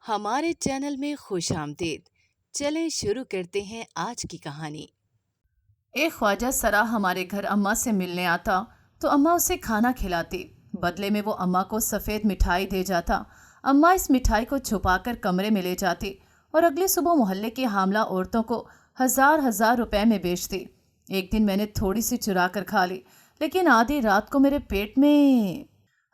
ہمارے چینل میں خوش آمدید۔ چلیں شروع کرتے ہیں آج کی کہانی۔ ایک خواجہ سرا ہمارے گھر اماں سے ملنے آتا تو اماں اسے کھانا کھلاتی۔ بدلے میں وہ اماں کو سفید مٹھائی دے جاتا۔ اماں اس مٹھائی کو چھپا کر کمرے میں لے جاتی اور اگلی صبح محلے کی حاملہ عورتوں کو ہزار ہزار روپے میں بیچتی۔ ایک دن میں نے تھوڑی سی چرا کر کھا لی، لیکن آدھی رات کو میرے پیٹ میں۔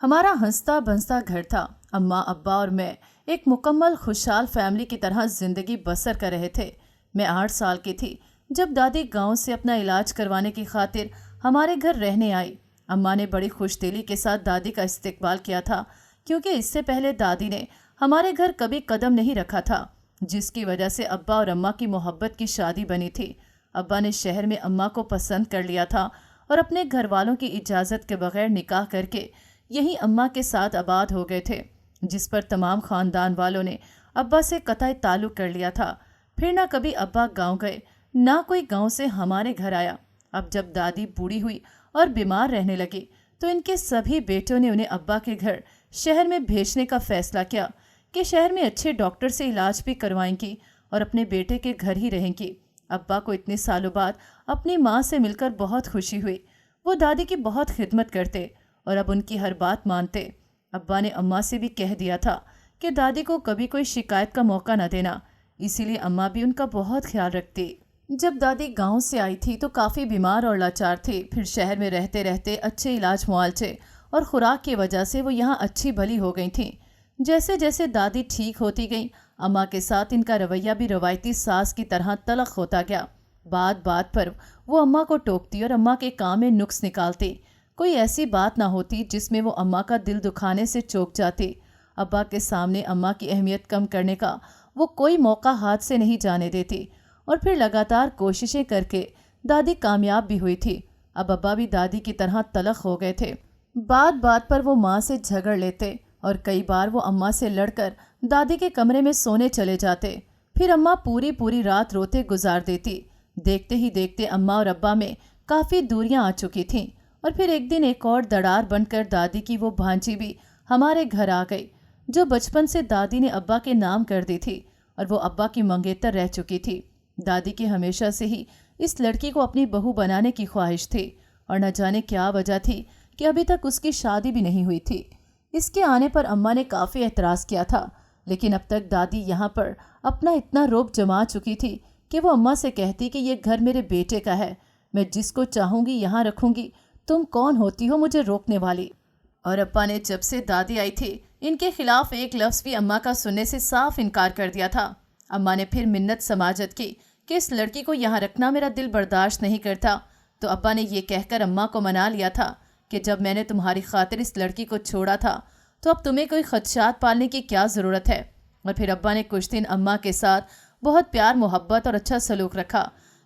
ہمارا ہنستا بنستا گھر تھا۔ اماں، ابا اور میں ایک مکمل خوشحال فیملی کی طرح زندگی بسر کر رہے تھے۔ میں 8 سال کی تھی جب دادی گاؤں سے اپنا علاج کروانے کی خاطر ہمارے گھر رہنے آئی۔ اماں نے بڑی خوش دلی کے ساتھ دادی کا استقبال کیا تھا، کیونکہ اس سے پہلے دادی نے ہمارے گھر کبھی قدم نہیں رکھا تھا، جس کی وجہ سے ابا اور اماں کی محبت کی شادی بنی تھی۔ ابا نے شہر میں اماں کو پسند کر لیا تھا اور اپنے گھر والوں کی اجازت کے بغیر نکاح کر کے یہی اماں کے ساتھ آباد ہو گئے تھے، جس پر تمام خاندان والوں نے ابا سے قطعی تعلق کر لیا تھا۔ پھر نہ کبھی ابا گاؤں گئے، نہ کوئی گاؤں سے ہمارے گھر آیا۔ اب جب دادی بوڑھی ہوئی اور بیمار رہنے لگی تو ان کے سبھی بیٹوں نے انہیں ابا کے گھر شہر میں بھیجنے کا فیصلہ کیا کہ شہر میں اچھے ڈاکٹر سے علاج بھی کروائیں گی اور اپنے بیٹے کے گھر ہی رہیں گی۔ ابا کو اتنے سالوں بعد اپنی ماں سے مل کر بہت خوشی ہوئی۔ وہ دادی کی بہت خدمت کرتے اور اب ان کی ہر بات مانتے۔ ابا نے اماں سے بھی کہہ دیا تھا کہ دادی کو کبھی کوئی شکایت کا موقع نہ دینا، اسی لیے اماں بھی ان کا بہت خیال رکھتی۔ جب دادی گاؤں سے آئی تھی تو کافی بیمار اور لاچار تھی، پھر شہر میں رہتے رہتے اچھے علاج معالجے اور خوراک کی وجہ سے وہ یہاں اچھی بھلی ہو گئی تھیں۔ جیسے جیسے دادی ٹھیک ہوتی گئیں، اماں کے ساتھ ان کا رویہ بھی روایتی ساس کی طرح تلخ ہوتا گیا۔ بات بات پر وہ اماں کو ٹوکتی اور اماں کے کام میں نقص نکالتی۔ کوئی ایسی بات نہ ہوتی جس میں وہ اماں کا دل دکھانے سے چوک جاتی۔ ابا کے سامنے اماں کی اہمیت کم کرنے کا وہ کوئی موقع ہاتھ سے نہیں جانے دیتی، اور پھر لگاتار کوششیں کر کے دادی کامیاب بھی ہوئی تھی۔ اب ابا بھی دادی کی طرح تلخ ہو گئے تھے۔ بات بات پر وہ ماں سے جھگڑ لیتے اور کئی بار وہ اماں سے لڑ کر دادی کے کمرے میں سونے چلے جاتے۔ پھر اماں پوری رات روتے گزار دیتی۔ دیکھتے ہی دیکھتے اماں اور ابا میں کافی دوریاں آ چکی تھیں، اور پھر ایک دن ایک اور دڑار بن کر دادی کی وہ بھانجی بھی ہمارے گھر آ گئی، جو بچپن سے دادی نے ابا کے نام کر دی تھی اور وہ ابا کی منگیتر رہ چکی تھی۔ دادی کی ہمیشہ سے ہی اس لڑکی کو اپنی بہو بنانے کی خواہش تھی، اور نہ جانے کیا وجہ تھی کہ ابھی تک اس کی شادی بھی نہیں ہوئی تھی۔ اس کے آنے پر اماں نے کافی اعتراض کیا تھا، لیکن اب تک دادی یہاں پر اپنا اتنا روب جما چکی تھی کہ وہ اماں سے کہتی کہ یہ گھر میرے بیٹے کا ہے، میں جس کو چاہوں گی یہاں رکھوں گی، تم کون ہوتی ہو مجھے روکنے والی؟ اور ابا نے جب سے دادی آئی تھی ان کے خلاف ایک لفظ بھی اماں کا سننے سے صاف انکار کر دیا تھا۔ اماں نے پھر منت سماجت کی کہ اس لڑکی کو یہاں رکھنا میرا دل برداشت نہیں کرتا، تو ابا نے یہ کہہ کر اماں کو منا لیا تھا کہ جب میں نے تمہاری خاطر اس لڑکی کو چھوڑا تھا تو اب تمہیں کوئی خدشات پالنے کی کیا ضرورت ہے۔ اور پھر ابا نے کچھ دن اماں کے ساتھ بہت پیار محبت اور اچھا سلوک رکھا،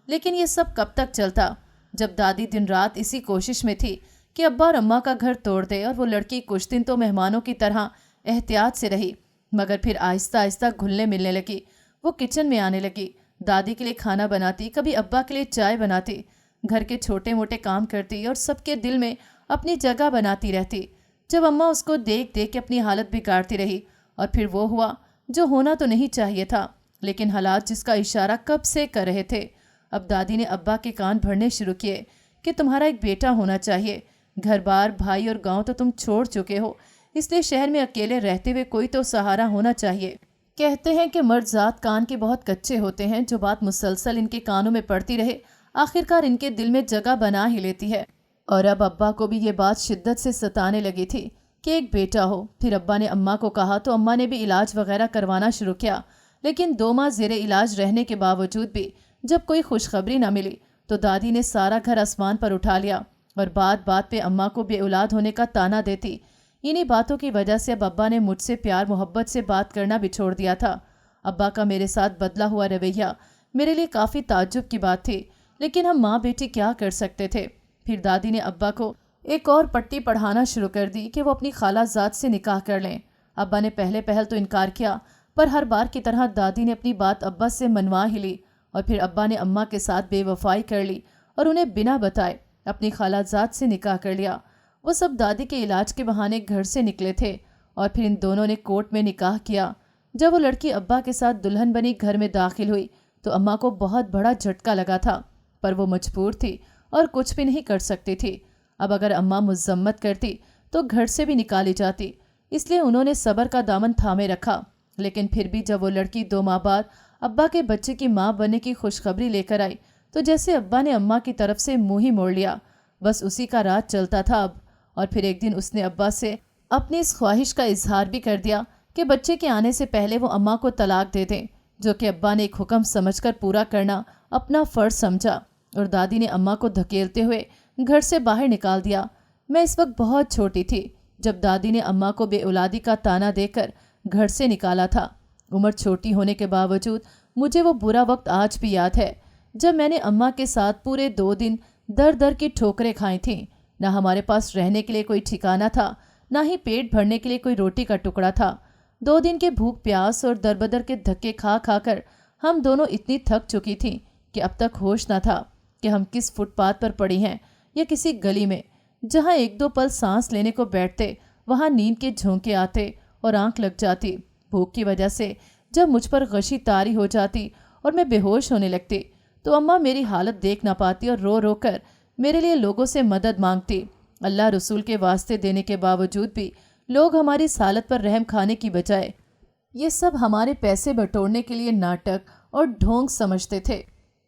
لیکن یہ سب کب تک چلتا جب دادی دن رات اسی کوشش میں تھی کہ ابا اور اماں کا گھر توڑ دے، اور وہ لڑکی کچھ دن تو مہمانوں کی طرح احتیاط سے رہی، مگر پھر آہستہ آہستہ گھلنے ملنے لگی۔ وہ کچن میں آنے لگی، دادی کے لیے کھانا بناتی، کبھی ابا کے لیے چائے بناتی، گھر کے چھوٹے موٹے کام کرتی اور سب کے دل میں اپنی جگہ بناتی رہتی۔ جب اماں اس کو دیکھ دیکھ کے اپنی حالت بگاڑتی رہی، اور پھر وہ ہوا جو ہونا تو نہیں چاہیے تھا، لیکن حالات جس کا اشارہ کب سے کر رہے تھے۔ اب دادی نے ابا کے کان بھرنے شروع کیے کہ تمہارا ایک بیٹا ہونا چاہیے، گھر بار بھائی اور گاؤں تو تم چھوڑ چکے ہو، اس لیے شہر میں اکیلے رہتے ہوئے کوئی تو سہارا ہونا چاہیے۔ کہتے ہیں کہ مرد ذات کان کے بہت کچے ہوتے ہیں، جو بات مسلسل ان کے کانوں میں پڑتی رہے آخرکار ان کے دل میں جگہ بنا ہی لیتی ہے۔ اور اب ابا کو بھی یہ بات شدت سے ستانے لگی تھی کہ ایک بیٹا ہو۔ پھر ابا نے اماں کو کہا تو اماں نے بھی علاج وغیرہ کروانا شروع کیا، لیکن 2 ماہ زیر علاج رہنے کے باوجود بھی جب کوئی خوشخبری نہ ملی تو دادی نے سارا گھر آسمان پر اٹھا لیا اور بات بات پہ اماں کو بے اولاد ہونے کا تانا دیتی۔ انہی باتوں کی وجہ سے اب ابا نے مجھ سے پیار محبت سے بات کرنا بھی چھوڑ دیا تھا۔ ابا کا میرے ساتھ بدلا ہوا رویہ میرے لیے کافی تعجب کی بات تھی، لیکن ہم ماں بیٹی کیا کر سکتے تھے۔ پھر دادی نے ابا کو ایک اور پٹی پڑھانا شروع کر دی کہ وہ اپنی خالہ زاد سے نکاح کر لیں۔ ابا نے پہلے پہل تو انکار کیا، پر ہر بار کی طرح دادی نے اپنی بات ابا سے منوا ہی لی، اور پھر ابا نے اماں کے ساتھ بے وفائی کر لی اور انہیں بنا بتائے اپنی خالہ زاد سے نکاح کر لیا۔ وہ سب دادی کے علاج کے بہانے گھر سے نکلے تھے، اور پھر ان دونوں نے کورٹ میں نکاح کیا۔ جب وہ لڑکی ابا کے ساتھ دلہن بنی گھر میں داخل ہوئی تو اماں کو بہت بڑا جھٹکا لگا تھا، پر وہ مجبور تھی اور کچھ بھی نہیں کر سکتی تھی۔ اب اگر اماں مذمت کرتی تو گھر سے بھی نکالی جاتی، اس لیے انہوں نے صبر کا دامن تھامے رکھا۔ لیکن پھر بھی جب وہ لڑکی 2 ماہ بعد ابا کے بچے کی ماں بننے کی خوشخبری لے کر آئی تو جیسے ابا نے اماں کی طرف سے منہ ہی موڑ لیا، بس اسی کا راز چلتا تھا اب۔ اور پھر ایک دن اس نے ابا سے اپنی اس خواہش کا اظہار بھی کر دیا کہ بچے کے آنے سے پہلے وہ اماں کو طلاق دے دیں، جو کہ ابا نے ایک حکم سمجھ کر پورا کرنا اپنا فرض سمجھا، اور دادی نے اماں کو دھکیلتے ہوئے گھر سے باہر نکال دیا۔ میں اس وقت بہت چھوٹی تھی جب دادی نے اماں کو بے اولادی کا طعنہ دے کر گھر سے نکالا تھا۔ عمر چھوٹی ہونے کے باوجود مجھے وہ برا وقت آج بھی یاد ہے جب میں نے اماں کے ساتھ پورے 2 دن در در کی ٹھوکریں کھائی تھیں۔ نہ ہمارے پاس رہنے کے لیے کوئی ٹھکانہ تھا، نہ ہی پیٹ بھرنے کے لیے کوئی روٹی کا ٹکڑا تھا۔ 2 دن کے بھوک پیاس اور دربدر کے دھکے کھا کھا کر ہم دونوں اتنی تھک چکی تھیں کہ اب تک ہوش نہ تھا کہ ہم کس فٹ پاتھ پر پڑی ہیں یا کسی گلی میں۔ جہاں 1-2 پل سانس لینے کو بیٹھتے وہاں نیند کے جھونکے آتے اور آنکھ لگ جاتی۔ بھوک کی وجہ سے جب مجھ پر غشی طاری ہو جاتی اور میں بے ہوش ہونے لگتی تو اماں میری حالت دیکھ نہ پاتی اور رو رو کر میرے لیے لوگوں سے مدد مانگتی۔ اللہ رسول کے واسطے دینے کے باوجود بھی لوگ ہماری اس حالت پر رحم کھانے کی بجائے یہ سب ہمارے پیسے بٹورنے کے لیے ناٹک اور ڈھونگ سمجھتے تھے۔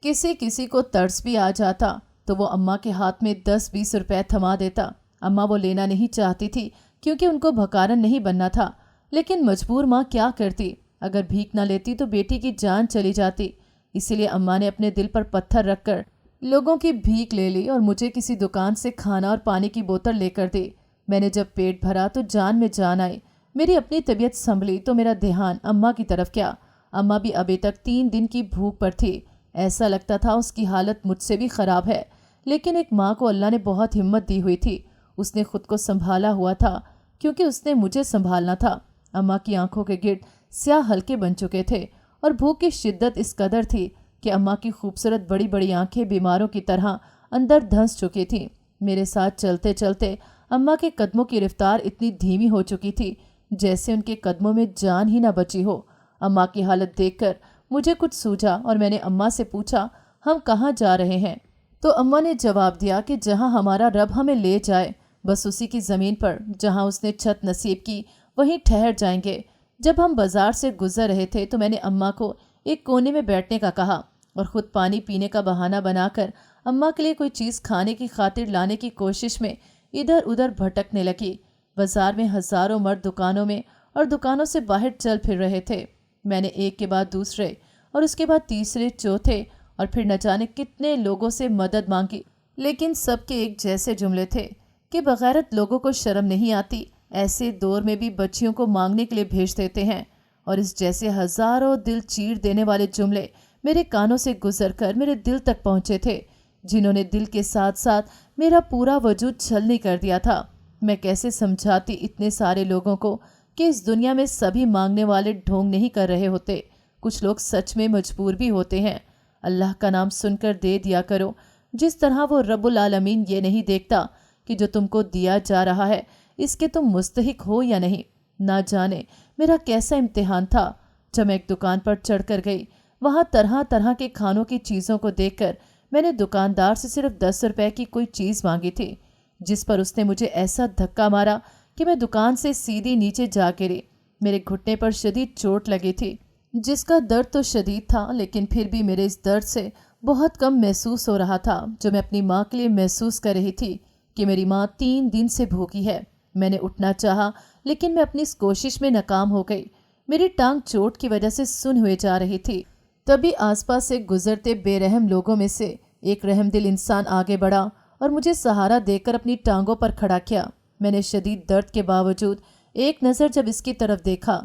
کسی کو ترس بھی آ جاتا تو وہ اماں کے ہاتھ میں 10-20 روپے تھما دیتا۔ اماں وہ لینا نہیں چاہتی تھی کیونکہ ان کو بھکارن نہیں بننا تھا، لیکن مجبور ماں کیا کرتی؟ اگر بھیک نہ لیتی تو بیٹی کی جان چلی جاتی۔ اسی لیے اماں نے اپنے دل پر پتھر رکھ کر لوگوں کی بھیک لے لی اور مجھے کسی دکان سے کھانا اور پانی کی بوتل لے کر دی۔ میں نے جب پیٹ بھرا تو جان میں جان آئی، میری اپنی طبیعت سنبھلی تو میرا دھیان اماں کی طرف کیا۔ اماں بھی ابھی تک 3 دن کی بھوک پر تھی۔ ایسا لگتا تھا اس کی حالت مجھ سے بھی خراب ہے، لیکن ایک ماں کو اللہ نے بہت ہمت دی ہوئی تھی۔ اس نے خود کو سنبھالا ہوا تھا کیونکہ اس نے مجھے سنبھالنا تھا۔ اماں کی آنکھوں کے گرد سیاہ ہلکے بن چکے تھے اور بھوک کی شدت اس قدر تھی کہ اماں کی خوبصورت بڑی بڑی آنکھیں بیماروں کی طرح اندر دھنس چکی تھیں۔ میرے ساتھ چلتے چلتے اماں کے قدموں کی رفتار اتنی دھیمی ہو چکی تھی جیسے ان کے قدموں میں جان ہی نہ بچی ہو۔ اماں کی حالت دیکھ کر مجھے کچھ سوجا اور میں نے اماں سے پوچھا، ہم کہاں جا رہے ہیں؟ تو اماں نے جواب دیا کہ جہاں ہمارا رب ہمیں لے جائے، بس اسی کی زمین پر جہاں اس نے چھت نصیب کی وہیں ٹھہر جائیں گے۔ جب ہم بازار سے گزر رہے تھے تو میں نے اماں کو ایک کونے میں بیٹھنے کا کہا اور خود پانی پینے کا بہانہ بنا کر اماں کے لیے کوئی چیز کھانے کی خاطر لانے کی کوشش میں ادھر ادھر بھٹکنے لگی۔ بازار میں ہزاروں مرد دکانوں میں اور دکانوں سے باہر چل پھر رہے تھے۔ میں نے ایک کے بعد دوسرے اور اس کے بعد تیسرے چوتھے اور پھر نہ جانے کتنے لوگوں سے مدد مانگی، لیکن سب کے ایک جیسے جملے تھے کہ بغیرت لوگوں کو شرم نہیں آتی، ایسے دور میں بھی بچیوں کو مانگنے کے لیے بھیج دیتے ہیں۔ اور اس جیسے ہزاروں دل چیر دینے والے جملے میرے کانوں سے گزر کر میرے دل تک پہنچے تھے، جنہوں نے دل کے ساتھ ساتھ میرا پورا وجود چھلنی کر دیا تھا۔ میں کیسے سمجھاتی اتنے سارے لوگوں کو کہ اس دنیا میں سبھی مانگنے والے ڈھونگ نہیں کر رہے ہوتے، کچھ لوگ سچ میں مجبور بھی ہوتے ہیں۔ اللہ کا نام سن کر دے دیا کرو، جس طرح وہ رب العالمین یہ نہیں دیکھتا کہ جو تم کو دیا جا رہا ہے اس کے تم مستحق ہو یا نہیں۔ نہ جانے میرا کیسا امتحان تھا جب میں ایک دکان پر چڑھ کر گئی۔ وہاں طرح طرح کے کھانوں کی چیزوں کو دیکھ کر میں نے دکاندار سے صرف 10 روپے کی کوئی چیز مانگی تھی، جس پر اس نے مجھے ایسا دھکا مارا کہ میں دکان سے سیدھی نیچے جا گری۔ میرے گھٹنے پر شدید چوٹ لگی تھی، جس کا درد تو شدید تھا، لیکن پھر بھی میرے اس درد سے بہت کم محسوس ہو رہا تھا جو میں اپنی ماں کے لیے محسوس کر رہی تھی کہ میری ماں 3 دن سے بھوکی ہے۔ میں نے اٹھنا چاہا لیکن میں اپنی اس کوشش میں ناکام ہو گئی۔ میری ٹانگ چوٹ کی وجہ سے سن ہوئے جا رہی تھی۔ تبھی آس پاس سے گزرتے بے رحم لوگوں میں سے ایک رحم دل انسان آگے بڑھا اور مجھے سہارا دے کر اپنی ٹانگوں پر کھڑا کیا۔ میں نے شدید درد کے باوجود ایک نظر جب اس کی طرف دیکھا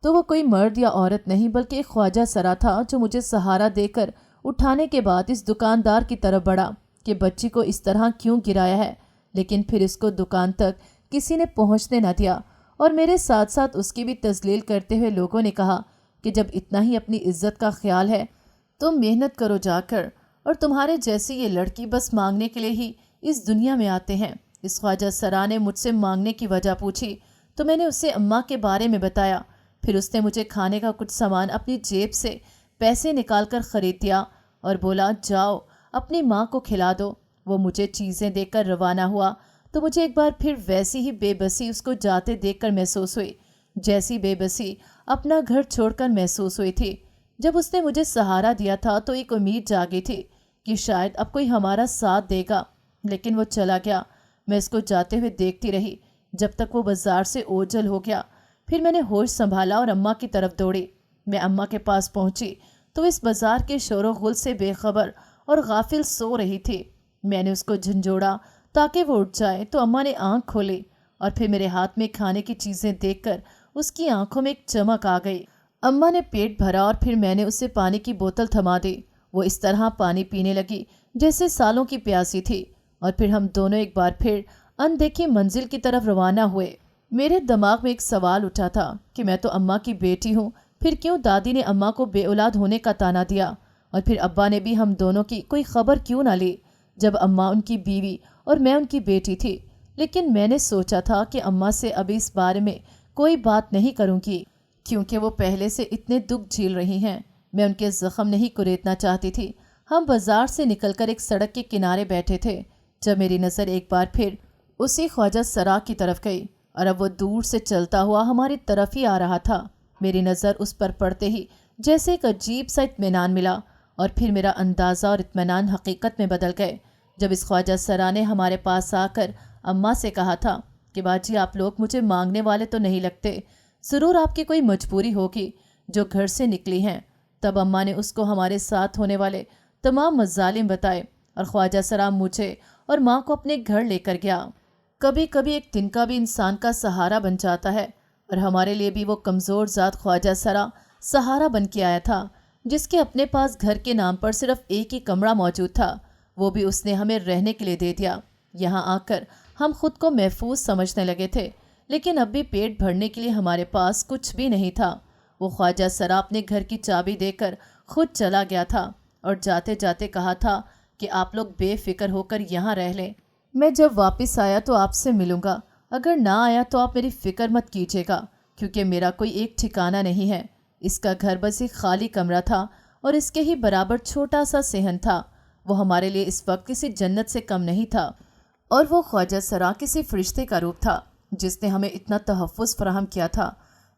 تو وہ کوئی مرد یا عورت نہیں بلکہ ایک خواجہ سرا تھا جو مجھے سہارا دے کر اٹھانے کے بعد اس دکاندار کی طرف بڑھا کہ بچی کو اس طرح کیوں گرایا ہے، لیکن پھر اس کو دکان تک کسی نے پہنچنے نہ دیا اور میرے ساتھ ساتھ اس کی بھی تذلیل کرتے ہوئے لوگوں نے کہا کہ جب اتنا ہی اپنی عزت کا خیال ہے تو محنت کرو جا کر، اور تمہارے جیسی یہ لڑکی بس مانگنے کے لیے ہی اس دنیا میں آتے ہیں۔ اس خواجہ سرا نے مجھ سے مانگنے کی وجہ پوچھی تو میں نے اسے اماں کے بارے میں بتایا۔ پھر اس نے مجھے کھانے کا کچھ سامان اپنی جیب سے پیسے نکال کر خرید دیا اور بولا جاؤ اپنی ماں کو کھلا دو۔ وہ مجھے چیزیں دے کر روانہ ہوا تو مجھے ایک بار پھر ویسی ہی بے بسی اس کو جاتے دیکھ کر محسوس ہوئی جیسی بے بسی اپنا گھر چھوڑ کر محسوس ہوئی تھی۔ جب اس نے مجھے سہارا دیا تھا تو ایک امید جاگی تھی کہ شاید اب کوئی ہمارا ساتھ دے گا، لیکن وہ چلا گیا۔ میں اس کو جاتے ہوئے دیکھتی رہی جب تک وہ بازار سے اوجھل ہو گیا۔ پھر میں نے ہوش سنبھالا اور اماں کی طرف دوڑی۔ میں اماں کے پاس پہنچی تو اس بازار کے شور و غل سے بے خبر اور غافل سو رہی تھی۔ میں نے اس کو جھنجھوڑا تاکہ وہ اٹھ جائے تو اماں نے آنکھ کھولی اور پھر میرے ہاتھ میں کھانے کی چیزیں دیکھ کر اس کی آنکھوں میں ایک چمک آ گئی۔ اماں نے پیٹ بھرا اور پھر میں نے اسے پانی کی بوتل تھما دی۔ وہ اس طرح پانی پینے لگی جیسے سالوں کی پیاسی تھی، اور پھر ہم دونوں ایک بار پھر اندیکھی منزل کی طرف روانہ ہوئے۔ میرے دماغ میں ایک سوال اٹھا تھا کہ میں تو اماں کی بیٹی ہوں، پھر کیوں دادی نے اماں کو بے اولاد ہونے کا طعنہ دیا، اور پھر ابا نے بھی ہم دونوں کی کوئی خبر کیوں نہ لی جب اماں ان کی بیوی اور میں ان کی بیٹی تھی۔ لیکن میں نے سوچا تھا کہ اماں سے ابھی اس بارے میں کوئی بات نہیں کروں گی کیونکہ وہ پہلے سے اتنے دکھ جھیل رہی ہیں۔ میں ان کے زخم نہیں کریدنا چاہتی تھی۔ ہم بازار سے نکل کر ایک سڑک کے کنارے بیٹھے تھے جب میری نظر ایک بار پھر اسی خواجہ سرا کی طرف گئی، اور اب وہ دور سے چلتا ہوا ہماری طرف ہی آ رہا تھا۔ میری نظر اس پر پڑتے ہی جیسے ایک عجیب سا اطمینان ملا، اور پھر میرا اندازہ اور اطمینان حقیقت میں بدل گئے جب اس خواجہ سرا نے ہمارے پاس آ کر اماں سے کہا تھا کہ باجی آپ لوگ مجھے مانگنے والے تو نہیں لگتے، ضرور آپ کی کوئی مجبوری ہوگی جو گھر سے نکلی ہیں۔ تب اماں نے اس کو ہمارے ساتھ ہونے والے تمام مظالم بتائے، اور خواجہ سرا مجھے اور ماں کو اپنے گھر لے کر گیا۔ کبھی کبھی ایک تنکا بھی انسان کا سہارا بن جاتا ہے، اور ہمارے لیے بھی وہ کمزور ذات خواجہ سرا سہارا بن کے آیا تھا، جس کے اپنے پاس گھر کے نام پر صرف ایک ہی کمرہ موجود تھا، وہ بھی اس نے ہمیں رہنے کے لیے دے دیا۔ یہاں آ کر ہم خود کو محفوظ سمجھنے لگے تھے، لیکن اب بھی پیٹ بھرنے کے لیے ہمارے پاس کچھ بھی نہیں تھا۔ وہ خواجہ سرا اپنے گھر کی چابی دے کر خود چلا گیا تھا، اور جاتے جاتے کہا تھا کہ آپ لوگ بے فکر ہو کر یہاں رہ لیں، میں جب واپس آیا تو آپ سے ملوں گا، اگر نہ آیا تو آپ میری فکر مت کیجیے گا، کیونکہ میرا کوئی ایک ٹھکانہ نہیں ہے۔ اس کا گھر بس ایک خالی کمرہ تھا، اور اس کے ہی برابر چھوٹا سا صحن تھا۔ وہ ہمارے لیے اس وقت کسی جنت سے کم نہیں تھا، اور وہ خواجہ سرا کسی فرشتے کا روپ تھا جس نے ہمیں اتنا تحفظ فراہم کیا تھا۔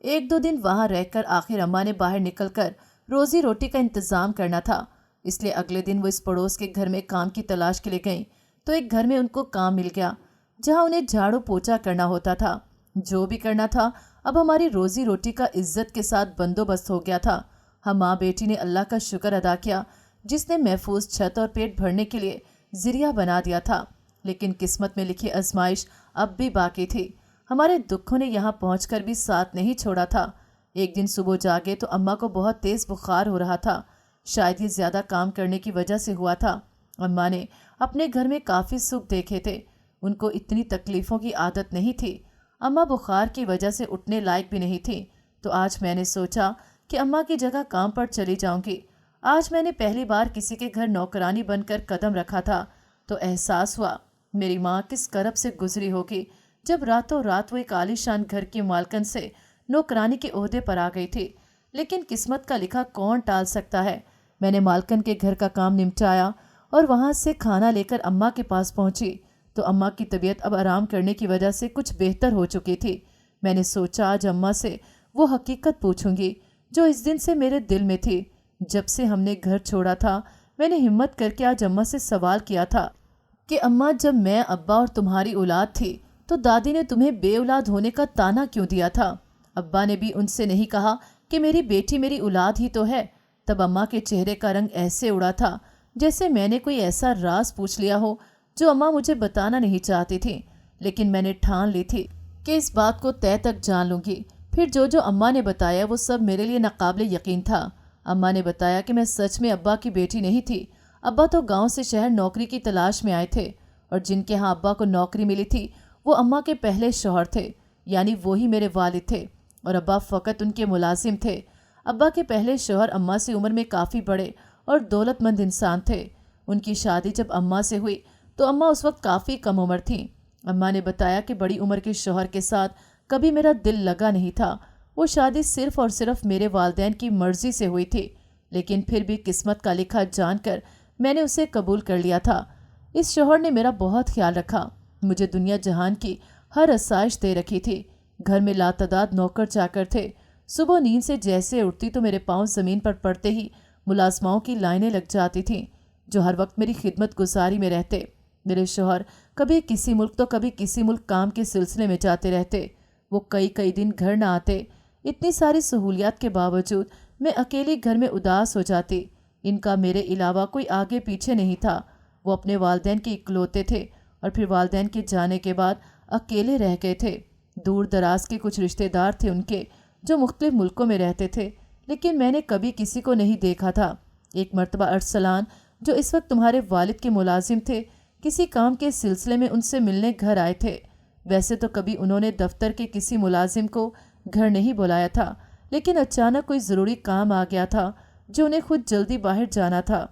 ایک دو دن وہاں رہ کر آخر اماں نے باہر نکل کر روزی روٹی کا انتظام کرنا تھا، اس لیے اگلے دن وہ اس پڑوس کے گھر میں کام کی تلاش کے لیے گئیں تو ایک گھر میں ان کو کام مل گیا جہاں انہیں جھاڑو پوچھا کرنا ہوتا تھا۔ جو بھی کرنا تھا اب ہماری روزی روٹی کا عزت کے ساتھ بندوبست ہو گیا تھا۔ ہم ماں بیٹی نے اللہ کا شکر ادا کیا جس نے محفوظ چھت اور پیٹ بھرنے کے لیے ذریعہ بنا دیا تھا، لیکن قسمت میں لکھی آزمائش اب بھی باقی تھی۔ ہمارے دکھوں نے یہاں پہنچ کر بھی ساتھ نہیں چھوڑا تھا۔ ایک دن صبح جاگے تو اماں کو بہت تیز بخار ہو رہا تھا، شاید یہ زیادہ کام کرنے کی وجہ سے ہوا تھا۔ اماں نے اپنے گھر میں کافی سکھ دیکھے تھے، ان کو اتنی تکلیفوں کی عادت نہیں تھی۔ اماں بخار کی وجہ سے اٹھنے لائق بھی نہیں تھی، تو آج میں نے سوچا کہ اماں کی جگہ کام پر چلی جاؤں گی۔ آج میں نے پہلی بار کسی کے گھر نوکرانی بن کر قدم رکھا تھا تو احساس ہوا میری ماں کس کرب سے گزری ہوگی جب راتوں رات وہ ایک عالی شان گھر کی مالکن سے نوکرانی کے عہدے پر آ گئی تھی۔ لیکن قسمت کا لکھا کون ٹال سکتا ہے۔ میں نے مالکن کے گھر کا کام نمٹایا اور وہاں سے کھانا لے کر اماں کے پاس پہنچی تو اماں کی طبیعت اب آرام کرنے کی وجہ سے کچھ بہتر ہو چکی تھی۔ میں نے سوچا آج اماں سے وہ حقیقت پوچھوں گی جو اس دن سے میرے دل میں تھی۔ جب سے ہم نے گھر چھوڑا تھا میں نے ہمت کر کے آج اماں سے سوال کیا تھا کہ اماں جب میں ابا اور تمہاری اولاد تھی تو دادی نے تمہیں بے اولاد ہونے کا طعنہ کیوں دیا تھا؟ ابا نے بھی ان سے نہیں کہا کہ میری بیٹی میری اولاد ہی تو ہے؟ تب اماں کے چہرے کا رنگ ایسے اڑا تھا جیسے میں نے کوئی ایسا راز پوچھ لیا ہو جو اماں مجھے بتانا نہیں چاہتی تھی، لیکن میں نے ٹھان لی تھی کہ اس بات کو طے تک جان لوں گی۔ پھر جو اماں نے بتایا وہ سب میرے لیے ناقابل یقین تھا۔ اماں نے بتایا کہ میں سچ میں ابا کی بیٹی نہیں تھی۔ ابا تو گاؤں سے شہر نوکری کی تلاش میں آئے تھے، اور جن کے ہاں ابا کو نوکری ملی تھی وہ اماں کے پہلے شوہر تھے، یعنی وہی میرے والد تھے، اور ابا فقط ان کے ملازم تھے۔ ابا کے پہلے شوہر اماں سے عمر میں کافی بڑے اور دولت مند انسان تھے۔ ان کی شادی جب اماں سے ہوئی تو اماں اس وقت کافی کم عمر تھیں۔ اماں نے بتایا کہ بڑی عمر کے شوہر کے ساتھ کبھی میرا دل لگا نہیں تھا، وہ شادی صرف اور صرف میرے والدین کی مرضی سے ہوئی تھی، لیکن پھر بھی قسمت کا لکھا جان کر میں نے اسے قبول کر لیا تھا۔ اس شوہر نے میرا بہت خیال رکھا، مجھے دنیا جہان کی ہر آسائش دے رکھی تھی۔ گھر میں لاتعداد نوکر چاکر تھے۔ صبح نیند سے جیسے اٹھتی تو میرے پاؤں زمین پر پڑتے ہی ملازماؤں کی لائنیں لگ جاتی تھیں، جو ہر وقت میری خدمت گزاری میں رہتے۔ میرے شوہر کبھی کسی ملک تو کبھی کسی ملک کام کے سلسلے میں جاتے رہتے۔ وہ کئی دن گھر نہ آتے۔ اتنی ساری سہولیات کے باوجود میں اکیلی گھر میں اداس ہو جاتی۔ ان کا میرے علاوہ کوئی آگے پیچھے نہیں تھا۔ وہ اپنے والدین کے اکلوتے تھے اور پھر والدین کے جانے کے بعد اکیلے رہ گئے تھے۔ دور دراز کے کچھ رشتہ دار تھے ان کے، جو مختلف ملکوں میں رہتے تھے، لیکن میں نے کبھی کسی کو نہیں دیکھا تھا۔ ایک مرتبہ ارسلان، جو اس وقت تمہارے والد کے ملازم تھے، کسی کام کے سلسلے میں ان سے ملنے گھر آئے تھے۔ ویسے تو کبھی انہوں نے دفتر کے کسی ملازم کو گھر نہیں بلایا تھا، لیکن اچانک کوئی ضروری کام آ گیا تھا جو انہیں خود جلدی باہر جانا تھا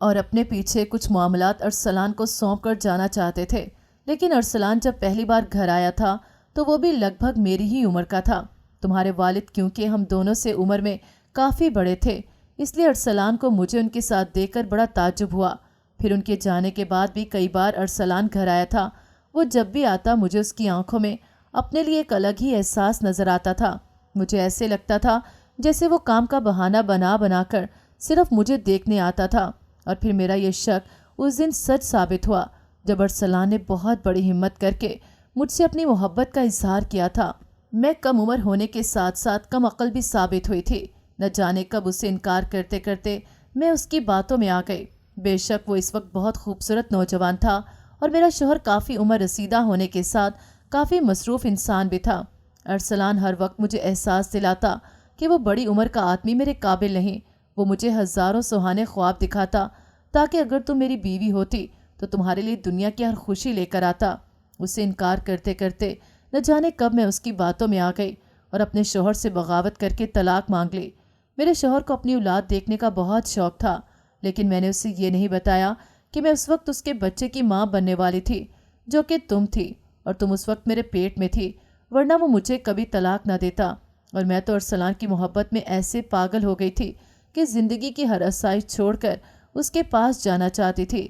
اور اپنے پیچھے کچھ معاملات ارسلان کو سونپ کر جانا چاہتے تھے۔ لیکن ارسلان جب پہلی بار گھر آیا تھا تو وہ بھی لگ بھگ میری ہی عمر کا تھا۔ تمہارے والد کیونکہ ہم دونوں سے عمر میں کافی بڑے تھے، اس لیے ارسلان کو مجھے ان کے ساتھ دیکھ کر بڑا تعجب ہوا۔ پھر ان کے جانے کے بعد بھی کئی بار ارسلان گھر آیا تھا۔ وہ جب بھی آتا مجھے اس کی آنکھوں میں اپنے لیے ایک الگ ہی احساس نظر آتا تھا۔ مجھے ایسے لگتا تھا جیسے وہ کام کا بہانہ بنا کر صرف مجھے دیکھنے آتا تھا۔ اور پھر میرا یہ شک اس دن سچ ثابت ہوا جب ارسلان نے بہت بڑی ہمت کر کے مجھ سے اپنی محبت کا اظہار کیا تھا۔ میں کم عمر ہونے کے ساتھ ساتھ کم عقل بھی ثابت ہوئی تھی۔ نہ جانے کب اسے انکار کرتے کرتے میں اس کی باتوں میں آ گئی۔ بے شک وہ اس وقت بہت خوبصورت نوجوان تھا اور میرا شوہر کافی عمر رسیدہ ہونے کے ساتھ کافی مصروف انسان بھی تھا۔ ارسلان ہر وقت مجھے احساس دلاتا کہ وہ بڑی عمر کا آدمی میرے قابل نہیں۔ وہ مجھے ہزاروں سہانے خواب دکھاتا تاکہ اگر تم میری بیوی ہوتی تو تمہارے لیے دنیا کی ہر خوشی لے کر آتا۔ اسے انکار کرتے کرتے نہ جانے کب میں اس کی باتوں میں آ گئی اور اپنے شوہر سے بغاوت کر کے طلاق مانگ لی۔ میرے شوہر کو اپنی اولاد دیکھنے کا بہت شوق تھا، لیکن میں نے اسے یہ نہیں بتایا کہ میں اس وقت اس کے بچے کی ماں بننے والی تھی، جو کہ تم تھی، اور تم اس وقت میرے پیٹ میں تھی، ورنہ وہ مجھے کبھی طلاق نہ دیتا۔ اور میں تو ارسلان کی محبت میں ایسے پاگل ہو گئی تھی کہ زندگی کی ہر آسائش چھوڑ کر اس کے پاس جانا چاہتی تھی۔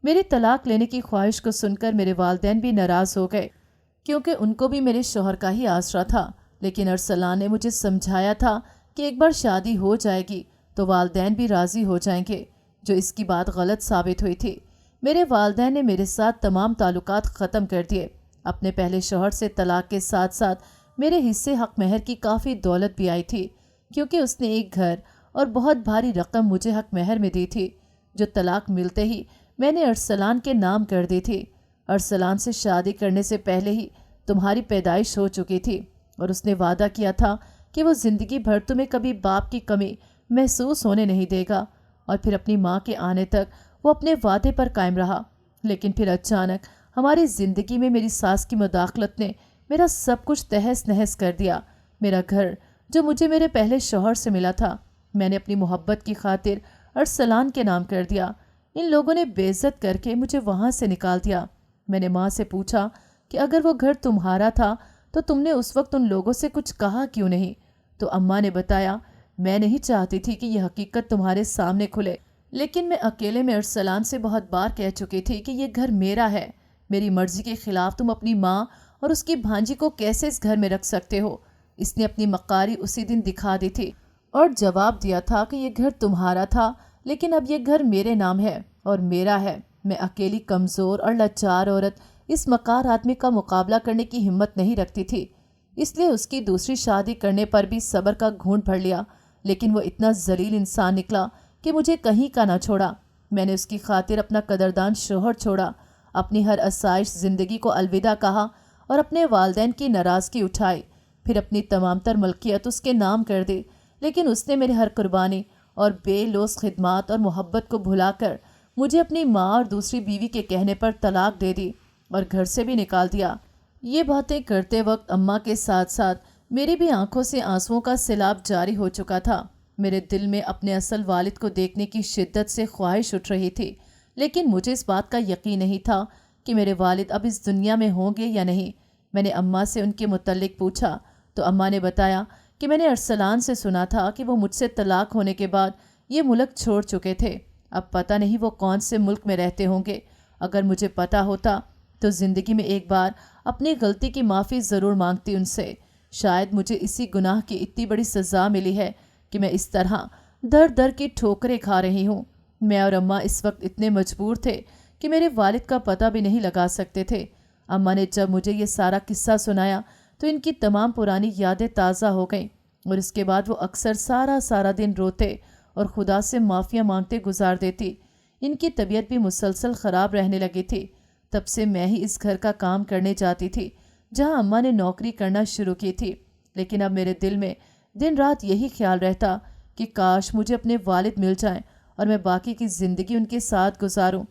میری طلاق لینے کی خواہش کو سن کر میرے والدین بھی ناراض ہو گئے، کیونکہ ان کو بھی میرے شوہر کا ہی آسرا تھا۔ لیکن ارسلان نے مجھے سمجھایا تھا کہ ایک بار شادی ہو جائے گی تو والدین بھی راضی ہو جائیں گے، جو اس کی بات غلط ثابت ہوئی تھی۔ میرے والدین نے میرے ساتھ تمام تعلقات ختم کر دیے۔ اپنے پہلے شوہر سے طلاق کے ساتھ ساتھ میرے حصے حق مہر کی کافی دولت بھی آئی تھی، کیونکہ اس نے ایک گھر اور بہت بھاری رقم مجھے حق مہر میں دی تھی، جو طلاق ملتے ہی میں نے ارسلان کے نام کر دی تھی۔ ارسلان سے شادی کرنے سے پہلے ہی تمہاری پیدائش ہو چکی تھی اور اس نے وعدہ کیا تھا کہ وہ زندگی بھر تمہیں کبھی باپ کی کمی محسوس ہونے نہیں دے گا، اور پھر اپنی ماں کے آنے تک وہ اپنے وعدے پر قائم رہا۔ لیکن پھر اچانک ہماری زندگی میں میری ساس کی مداخلت نے میرا سب کچھ تہس نہس کر دیا۔ میرا گھر جو مجھے میرے پہلے شوہر سے ملا تھا، میں نے اپنی محبت کی خاطر ارسلان کے نام کر دیا۔ ان لوگوں نے بے عزت کر کے مجھے وہاں سے نکال دیا۔ میں نے ماں سے پوچھا کہ اگر وہ گھر تمہارا تھا تو تم نے اس وقت ان لوگوں سے کچھ کہا کیوں نہیں؟ تو اماں نے بتایا، میں نہیں چاہتی تھی کہ یہ حقیقت تمہارے سامنے کھلے، لیکن میں اکیلے میں ارسلان سے بہت بار کہہ چکی تھی کہ یہ گھر میرا ہے۔ میری مرضی کے خلاف تم اپنی ماں اور اس کی بھانجی کو کیسے اس گھر میں رکھ سکتے ہو؟ اس نے اپنی مکاری اسی دن دکھا دی تھی اور جواب دیا تھا کہ یہ گھر تمہارا تھا، لیکن اب یہ گھر میرے نام ہے اور میرا ہے۔ میں اکیلی کمزور اور لاچار عورت اس مکار آدمی کا مقابلہ کرنے کی ہمت نہیں رکھتی تھی، اس لیے اس کی دوسری شادی کرنے پر بھی صبر کا گھونٹ بھر لیا، لیکن وہ اتنا ذلیل انسان نکلا کہ مجھے کہیں کا نہ چھوڑا۔ میں نے اس کی خاطر اپنا قدردان شوہر چھوڑا، اپنی ہر آسائش زندگی کو الوداع کہا اور اپنے والدین کی ناراضگی اٹھائی، پھر اپنی تمام تر ملکیت اس کے نام کر دی۔ لیکن اس نے میری ہر قربانی اور بے لوث خدمات اور محبت کو بھلا کر مجھے اپنی ماں اور دوسری بیوی کے کہنے پر طلاق دے دی اور گھر سے بھی نکال دیا۔ یہ باتیں کرتے وقت اماں کے ساتھ ساتھ میری بھی آنکھوں سے آنسوؤں کا سیلاب جاری ہو چکا تھا۔ میرے دل میں اپنے اصل والد کو دیکھنے کی شدت سے خواہش اٹھ رہی تھی، لیکن مجھے اس بات کا یقین نہیں تھا کہ میرے والد اب اس دنیا میں ہوں گے یا نہیں۔ میں نے اماں سے ان کے متعلق پوچھا تو اماں نے بتایا کہ میں نے ارسلان سے سنا تھا کہ وہ مجھ سے طلاق ہونے کے بعد یہ ملک چھوڑ چکے تھے۔ اب پتہ نہیں وہ کون سے ملک میں رہتے ہوں گے۔ اگر مجھے پتہ ہوتا تو زندگی میں ایک بار اپنی غلطی کی معافی ضرور مانگتی ان سے۔ شاید مجھے اسی گناہ کی اتنی بڑی سزا ملی ہے کہ میں اس طرح در در کی ٹھوکریں کھا رہی ہوں۔ میں اور اماں اس وقت اتنے مجبور تھے کہ میرے والد کا پتہ بھی نہیں لگا سکتے تھے۔ اماں نے جب مجھے یہ سارا قصہ سنایا تو ان کی تمام پرانی یادیں تازہ ہو گئیں، اور اس کے بعد وہ اکثر سارا دن روتے اور خدا سے معافیاں مانگتے گزار دیتی۔ ان کی طبیعت بھی مسلسل خراب رہنے لگی تھی۔ تب سے میں ہی اس گھر کا کام کرنے جاتی تھی جہاں اماں نے نوکری کرنا شروع کی تھی، لیکن اب میرے دل میں دن رات یہی خیال رہتا کہ کاش مجھے اپنے والد مل جائیں اور میں باقی کی زندگی ان کے ساتھ گزاروں۔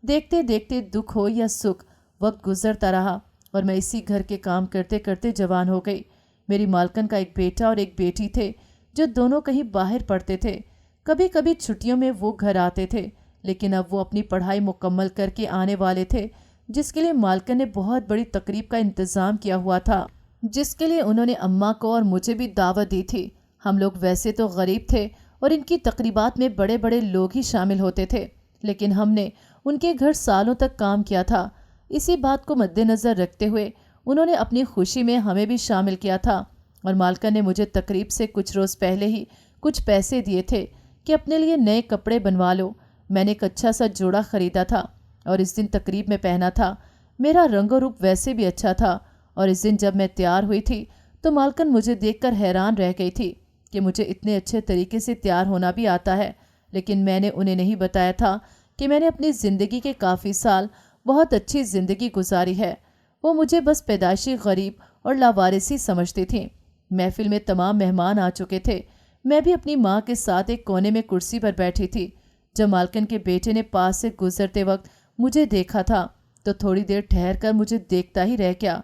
دیکھتے دیکھتے دکھ ہو یا سکھ، وقت گزرتا رہا اور میں اسی گھر کے کام کرتے کرتے جوان ہو گئی۔ میری مالکن کا ایک بیٹا اور ایک بیٹی تھے جو دونوں کہیں باہر پڑھتے تھے۔ کبھی کبھی چھٹیوں میں وہ گھر آتے تھے، لیکن اب وہ اپنی پڑھائی مکمل کر کے آنے والے تھے، جس کے لیے مالکن نے بہت بڑی تقریب کا انتظام کیا ہوا تھا، جس کے لیے انہوں نے اماں کو اور مجھے بھی دعوت دی تھی۔ ہم لوگ ویسے تو غریب تھے اور ان کی تقریبات میں بڑے بڑے لوگ ہی شامل ہوتے تھے، لیکن ہم نے ان کے گھر سالوں تک کام کیا تھا۔ اسی بات کو مد نظر رکھتے ہوئے انہوں نے اپنی خوشی میں ہمیں بھی شامل کیا تھا، اور مالکن نے مجھے تقریب سے کچھ روز پہلے ہی کچھ پیسے دیے تھے کہ اپنے لیے نئے کپڑے بنوا لو۔ میں نے ایک اچھا سا جوڑا خریدا تھا اور اس دن تقریب میں پہنا تھا۔ میرا رنگ و روپ ویسے بھی اچھا تھا، اور اس دن جب میں تیار ہوئی تھی تو مالکن مجھے دیکھ کر حیران رہ گئی تھی کہ مجھے اتنے اچھے طریقے سے تیار ہونا بھی آتا ہے، لیکن میں نے انہیں نہیں بتایا تھا کہ میں نے اپنی زندگی کے کافی سال بہت اچھی زندگی گزاری ہے۔ وہ مجھے بس پیدائشی غریب اور لاوارثی سمجھتی تھیں۔ محفل میں تمام مہمان آ چکے تھے۔ میں بھی اپنی ماں کے ساتھ ایک کونے میں کرسی پر بیٹھی تھی۔ جب مالکن کے بیٹے نے پاس سے گزرتے وقت مجھے دیکھا تھا تو تھوڑی دیر ٹھہر کر مجھے دیکھتا ہی رہ گیا۔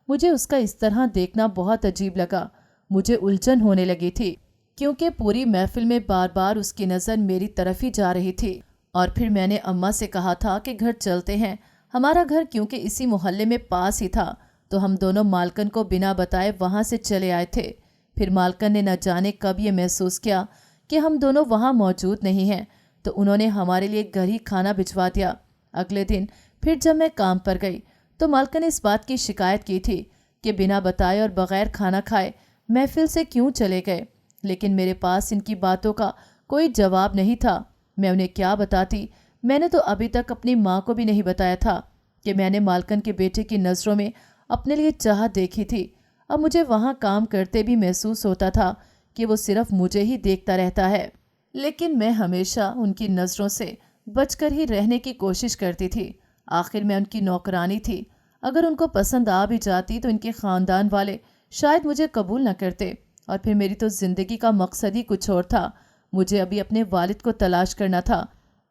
مجھے اس کا اس طرح دیکھنا بہت عجیب لگا۔ مجھے الجھن ہونے لگی تھی کیونکہ پوری محفل میں بار بار اس کی نظر میری طرف ہی جا رہی تھی۔ اور پھر میں نے اماں سے کہا تھا کہ گھر چلتے ہیں۔ ہمارا گھر کیونکہ اسی محلے میں پاس ہی تھا تو ہم دونوں مالکن کو بنا بتائے وہاں سے چلے آئے تھے۔ پھر مالکن نے نہ جانے کب یہ محسوس کیا کہ ہم دونوں وہاں موجود نہیں ہیں تو انہوں نے ہمارے لیے گھر ہی کھانا بھجوا دیا۔ اگلے دن پھر جب میں کام پر گئی تو مالکن نے اس بات کی شکایت کی تھی کہ بنا بتائے اور بغیر کھانا کھائے محفل سے کیوں چلے گئے، لیکن میرے پاس ان کی باتوں کا کوئی جواب نہیں تھا۔ میں انہیں کیا بتاتی؟ میں نے تو ابھی تک اپنی ماں کو بھی نہیں بتایا تھا کہ میں نے مالکن کے بیٹے کی نظروں میں اپنے لیے چاہت دیکھی تھی۔ اب مجھے وہاں کام کرتے بھی محسوس ہوتا تھا کہ وہ صرف مجھے ہی دیکھتا رہتا ہے، لیکن میں ہمیشہ ان کی نظروں سے بچ کر ہی رہنے کی کوشش کرتی تھی۔ آخر میں ان کی نوکرانی تھی۔ اگر ان کو پسند آ بھی جاتی تو ان کے خاندان والے شاید مجھے قبول نہ کرتے، اور پھر میری تو زندگی کا مقصد ہی کچھ اور تھا۔ مجھے ابھی اپنے والد کو تلاش کرنا تھا۔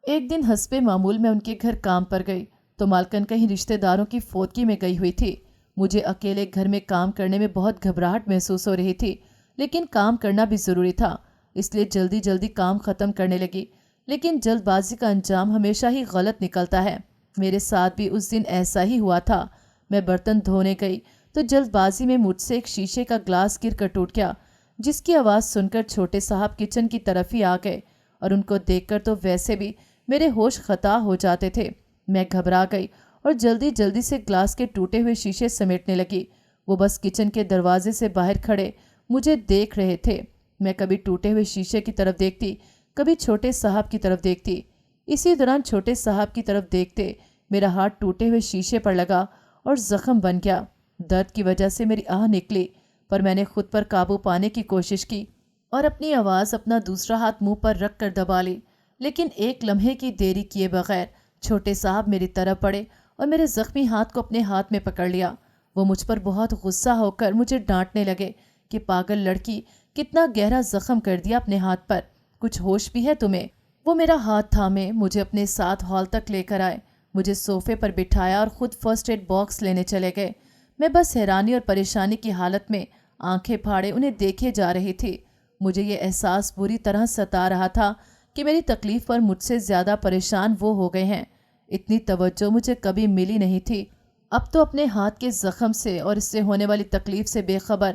ایک دن حسب معمول میں ان کے گھر کام پر گئی تو مالکن کہیں رشتہ داروں کی فوتگی میں گئی ہوئی تھی۔ مجھے اکیلے گھر میں کام کرنے میں بہت گھبراہٹ محسوس ہو رہی تھی، لیکن کام کرنا بھی ضروری تھا، اس لیے جلدی جلدی کام ختم کرنے لگی۔ لیکن جلد بازی کا انجام ہمیشہ ہی غلط نکلتا ہے۔ میرے ساتھ بھی اس دن ایسا ہی ہوا تھا۔ میں برتن دھونے گئی تو جلد بازی میں مجھ سے ایک شیشے کا گلاس گر کر ٹوٹ گیا، جس کی آواز سن کر چھوٹے صاحب کچن کی طرف ہی آ گئے، اور ان کو دیکھ کر تو ویسے بھی میرے ہوش خطا ہو جاتے تھے۔ میں گھبرا گئی اور جلدی جلدی سے گلاس کے ٹوٹے ہوئے شیشے سمیٹنے لگی۔ وہ بس کچن کے دروازے سے باہر کھڑے مجھے دیکھ رہے تھے۔ میں کبھی ٹوٹے ہوئے شیشے کی طرف دیکھتی، کبھی چھوٹے صاحب کی طرف دیکھتی۔ اسی دوران چھوٹے صاحب کی طرف دیکھتے میرا ہاتھ ٹوٹے ہوئے شیشے پر لگا اور زخم بن گیا۔ درد کی وجہ سے میری آہ نکلی، پر میں نے خود پر قابو پانے کی کوشش کی اور اپنی آواز اپنا دوسرا ہاتھ منہ پر رکھ کر دبا لی، لیکن ایک لمحے کی دیری کیے بغیر چھوٹے صاحب میری طرف پڑے اور میرے زخمی ہاتھ کو اپنے ہاتھ میں پکڑ لیا۔ وہ مجھ پر بہت غصہ ہو کر مجھے ڈانٹنے لگے کہ پاگل لڑکی، کتنا گہرا زخم کر دیا اپنے ہاتھ پر، کچھ ہوش بھی ہے تمہیں؟ وہ میرا ہاتھ تھامے مجھے اپنے ساتھ ہال تک لے کر آئے، مجھے صوفے پر بٹھایا اور خود فرسٹ ایڈ باکس لینے چلے گئے۔ میں بس حیرانی اور پریشانی کی حالت میں آنکھیں پھاڑے انہیں دیکھے جا رہی تھی۔ مجھے یہ احساس بری طرح ستا رہا تھا کہ میری تکلیف پر مجھ سے زیادہ پریشان وہ ہو گئے ہیں۔ اتنی توجہ مجھے کبھی ملی نہیں تھی۔ اب تو اپنے ہاتھ کے زخم سے اور اس سے ہونے والی تکلیف سے بے خبر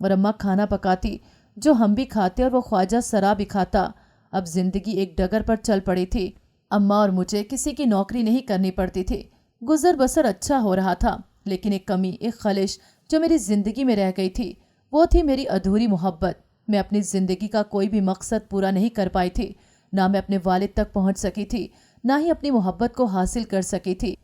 اور اماں کھانا پکاتی جو ہم بھی کھاتے اور وہ خواجہ سرا بھی کھاتا۔ اب زندگی ایک ڈگر پر چل پڑی تھی۔ اماں اور مجھے کسی کی نوکری نہیں کرنی پڑتی تھی، گزر بسر اچھا ہو رہا تھا، لیکن ایک کمی، ایک خلش جو میری زندگی میں رہ گئی تھی وہ تھی میری ادھوری محبت۔ میں اپنی زندگی کا کوئی بھی مقصد پورا نہیں کر پائی تھی، نہ میں اپنے والد تک پہنچ سکی تھی، نہ ہی اپنی محبت کو حاصل کر سکی تھی۔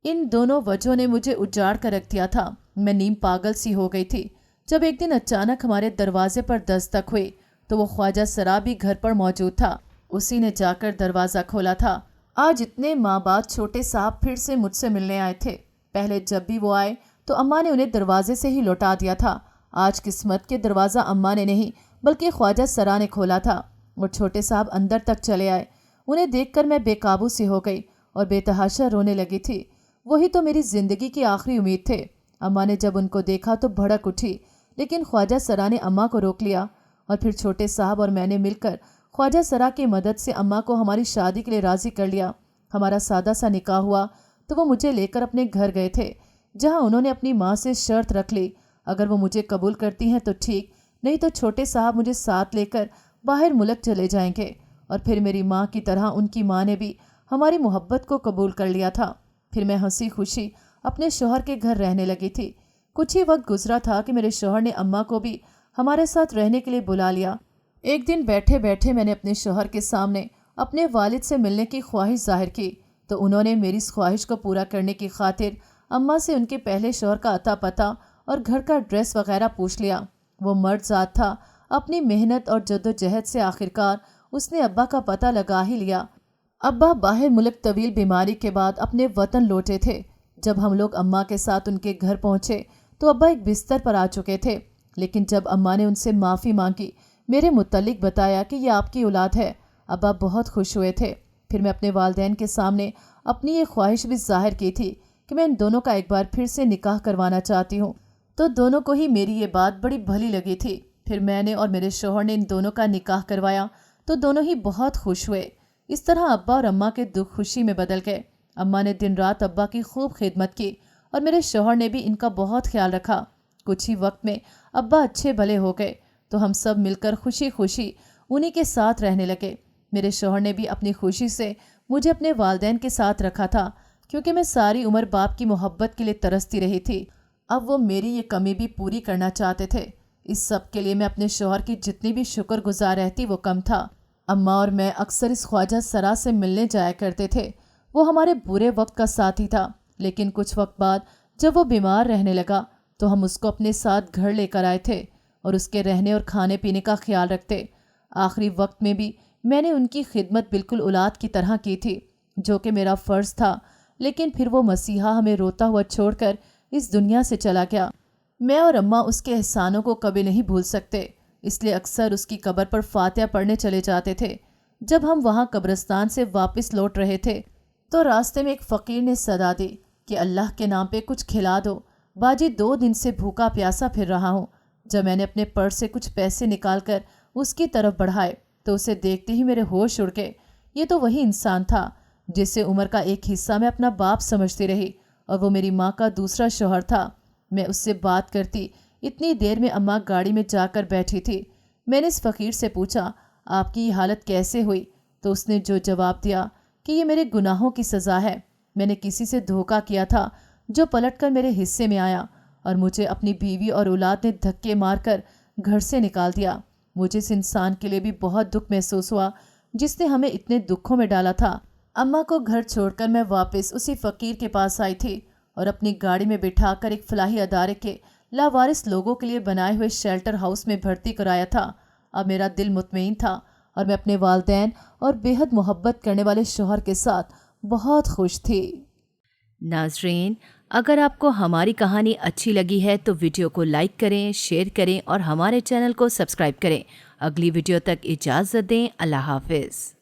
ان دونوں وجہوں نے مجھے اجاڑ کر رکھ دیا تھا۔ میں نیم پاگل سی ہو گئی تھی جب ایک دن اچانک ہمارے دروازے پر دستک ہوئی تو وہ خواجہ سرا بھی گھر پر موجود تھا۔ اسی نے جا کر دروازہ کھولا تھا۔ آج اتنے ماہ بعد چھوٹے صاحب پھر سے مجھ سے ملنے آئے تھے۔ پہلے جب بھی وہ آئے تو اماں نے انہیں دروازے سے ہی لوٹا دیا تھا۔ آج قسمت کے دروازہ اماں نے نہیں بلکہ خواجہ سرا نے کھولا تھا اور چھوٹے صاحب اندر تک چلے آئے۔ انہیں دیکھ کر میں بے قابو سی ہو گئی اور بے تحاشا رونے لگی تھی۔ وہی تو میری زندگی کی آخری امید تھے۔ اماں نے جب ان کو دیکھا تو بھڑک اٹھی، لیکن خواجہ سرا نے اماں کو روک لیا اور پھر چھوٹے صاحب اور میں نے مل کر خواجہ سرا کی مدد سے اماں کو ہماری شادی کے لیے راضی کر لیا۔ ہمارا سادہ سا نکاح ہوا تو وہ مجھے لے کر اپنے گھر گئے تھے، جہاں انہوں نے اپنی ماں سے شرط رکھ لی، اگر وہ مجھے قبول کرتی ہیں تو ٹھیک، نہیں تو چھوٹے صاحب مجھے ساتھ لے کر باہر ملک چلے جائیں گے۔ اور پھر میری ماں کی طرح ان کی ماں نے بھی ہماری محبت کو قبول کر لیا تھا۔ پھر میں ہنسی خوشی اپنے شوہر کے گھر رہنے لگی تھی۔ کچھ ہی وقت گزرا تھا کہ میرے شوہر نے اماں کو بھی ہمارے ساتھ رہنے کے لیے بلا لیا۔ ایک دن بیٹھے بیٹھے میں نے اپنے شوہر کے سامنے اپنے والد سے ملنے کی خواہش ظاہر کی تو انہوں نے میری اس خواہش کو پورا کرنے کی خاطر اماں سے ان کے پہلے شوہر کا اتا پتہ اور گھر کا ایڈریس وغیرہ پوچھ لیا۔ وہ مرد ذات تھا، اپنی محنت اور جدوجہد سے آخرکار اس نے ابا کا پتہ لگا ہی لیا۔ ابا باہر ملک طویل بیماری کے بعد اپنے وطن لوٹے تھے۔ جب ہم لوگ اماں کے ساتھ ان کے گھر پہنچے تو ابا ایک بستر پر آ چکے تھے، لیکن جب اماں نے ان سے معافی مانگی، میرے متعلق بتایا کہ یہ آپ کی اولاد ہے، ابا بہت خوش ہوئے تھے۔ پھر میں اپنے والدین کے سامنے اپنی یہ خواہش بھی ظاہر کی تھی کہ میں ان دونوں کا ایک بار پھر سے نکاح کروانا چاہتی ہوں، تو دونوں کو ہی میری یہ بات بڑی بھلی لگی تھی۔ پھر میں نے اور میرے شوہر نے ان دونوں کا نکاح کروایا تو دونوں ہی بہت خوش ہوئے۔ اس طرح ابا اور اماں کے دکھ خوشی میں بدل گئے۔ اماں نے دن رات ابا کی خوب خدمت کی اور میرے شوہر نے بھی ان کا بہت خیال رکھا۔ کچھ ہی وقت میں ابا اچھے بھلے ہو گئے تو ہم سب مل کر خوشی خوشی انہی کے ساتھ رہنے لگے۔ میرے شوہر نے بھی اپنی خوشی سے مجھے اپنے والدین کے ساتھ رکھا تھا، کیونکہ میں ساری عمر باپ کی محبت کے لیے ترستی رہی تھی۔ اب وہ میری یہ کمی بھی پوری کرنا چاہتے تھے۔ اس سب کے لیے میں اپنے شوہر کی جتنی بھی شکر گزار رہتی وہ کم تھا۔ اماں اور میں اکثر اس خواجہ سرا سے ملنے جایا کرتے تھے۔ وہ ہمارے برے وقت کا ساتھی تھا، لیکن کچھ وقت بعد جب وہ بیمار رہنے لگا تو ہم اس کو اپنے ساتھ گھر لے کر آئے تھے اور اس کے رہنے اور کھانے پینے کا خیال رکھتے۔ آخری وقت میں بھی میں نے ان کی خدمت بالکل اولاد کی طرح کی تھی، جو کہ میرا فرض تھا، لیکن پھر وہ مسیحا ہمیں روتا ہوا چھوڑ کر اس دنیا سے چلا گیا۔ میں اور اماں اس کے احسانوں کو کبھی نہیں بھول سکتے، اس لیے اکثر اس کی قبر پر فاتحہ پڑھنے چلے جاتے تھے۔ جب ہم وہاں قبرستان سے واپس لوٹ رہے تھے تو راستے میں ایک فقیر نے صدا دی کہ اللہ کے نام پہ کچھ کھلا دو، باجی 2 دن سے بھوکا پیاسا پھر رہا ہوں۔ جب میں نے اپنے پرس سے کچھ پیسے نکال کر اس کی طرف بڑھائے تو اسے دیکھتے ہی میرے ہوش اڑ گئے۔ یہ تو وہی انسان تھا جسے عمر کا ایک حصہ میں اپنا باپ سمجھتی رہی، اور وہ میری ماں کا دوسرا شوہر تھا۔ میں اس سے بات کرتی، اتنی دیر میں اماں گاڑی میں جا کر بیٹھی تھی۔ میں نے اس فقیر سے پوچھا، آپ کی یہ حالت کیسے ہوئی؟ تو اس نے جو جواب دیا کہ یہ میرے گناہوں کی سزا ہے، میں نے کسی سے دھوکہ کیا تھا جو پلٹ کر میرے حصے میں آیا، اور مجھے اپنی بیوی اور اولاد نے دھکے مار کر گھر سے نکال دیا۔ مجھے اس انسان کے لیے بھی بہت دکھ محسوس ہوا جس نے ہمیں اتنے دکھوں میں ڈالا تھا۔ اماں کو گھر چھوڑ کر میں واپس اسی فقیر کے پاس آئی تھی اور اپنی گاڑی میں بٹھا کر ایک فلاحی ادارے کے لاوارث لوگوں کے لیے بنائے ہوئے شیلٹر ہاؤس میں بھرتی کرایا تھا۔ اب میرا دل مطمئن تھا اور میں اپنے والدین اور بے حد محبت کرنے والے شوہر کے ساتھ بہت خوش تھی۔ ناظرین، اگر آپ کو ہماری کہانی اچھی لگی ہے تو ویڈیو کو لائک کریں، شیئر کریں اور ہمارے چینل کو سبسکرائب کریں۔ اگلی ویڈیو تک اجازت دیں۔ اللہ حافظ۔